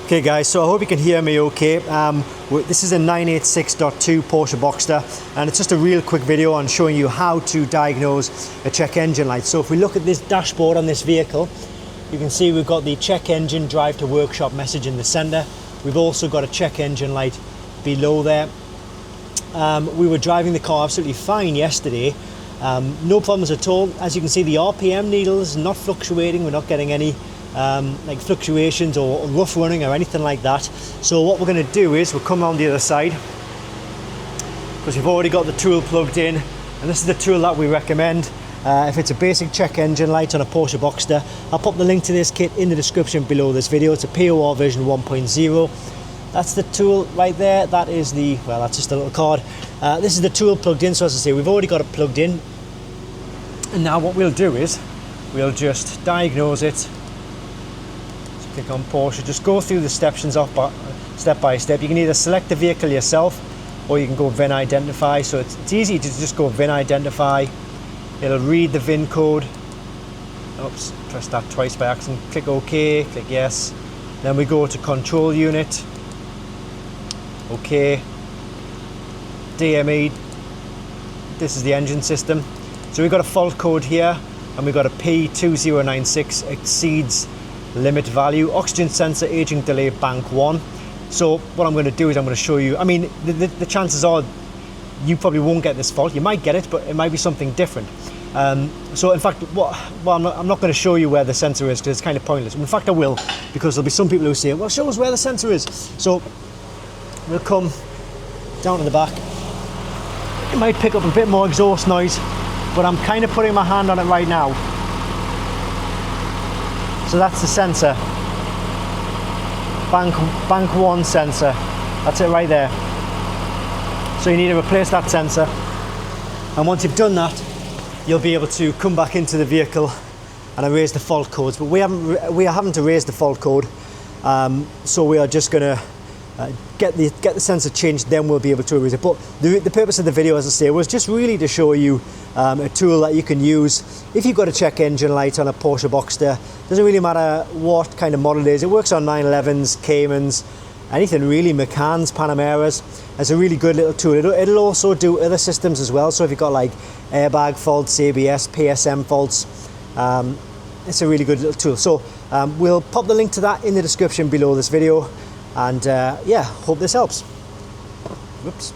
Okay guys, so I hope you can hear me okay. This is a 986.2 Porsche Boxster, and it's just a real quick video on showing you how to diagnose a check engine light. So if we look at this dashboard on this vehicle, you can see we've got the check engine drive to workshop message in the center. We've also got a check engine light below there. We were driving the car absolutely fine yesterday. No problems at all. As you can see, the RPM needle is not fluctuating. We're not getting any like fluctuations or rough running or anything like that. So what we're going to do is we'll come on the other side, because we've already got the tool plugged in, and this is the tool that we recommend if it's a basic check engine light on a Porsche Boxster. I'll pop the link to this kit in the description below this video. It's a POR version 1.0. That's the tool right there. That is the, well, that's just a little card. This is the tool plugged in, so as I say, we've already got it plugged in. And now what we'll do is we'll just diagnose it. Click on Porsche, just go through the step by step. You can either select the vehicle yourself or you can go VIN identify. So it's easy to just go VIN identify. It'll read the VIN code. Oops, press that twice by accident. Click OK, click yes. Then we go to control unit. OK. DME. This is the engine system. So we've got a fault code here, and we've got a P2096 exceeds limit value, oxygen sensor aging delay bank 1. So what I'm going to do is I'm going to show you, I mean the chances are you probably won't get this fault. You might get it, but it might be something different. So in fact, I'm not going to show you where the sensor is, because it's kind of pointless. In fact I will, because there'll be some people who say, well, show us where the sensor is. So we'll come down to the back. It might pick up a bit more exhaust noise, but I'm kind of putting my hand on it right now. So that's the sensor, bank 1 sensor, that's it right there. So you need to replace that sensor, and once you've done that, you'll be able to come back into the vehicle and erase the fault codes. But we are having to erase the fault code, so we are just going to get the sensor changed, then we'll be able to erase it. But the purpose of the video, as I say, was just really to show you a tool that you can use if you've got a check engine light on a Porsche Boxster. Doesn't really matter what kind of model it is. It works on 911s, Caymans, anything really, Macans, Panameras. It's a really good little tool. It'll also do other systems as well. So if you've got like airbag faults, ABS, PSM faults, it's a really good little tool. So we'll pop the link to that in the description below this video. And yeah, hope this helps. Whoops.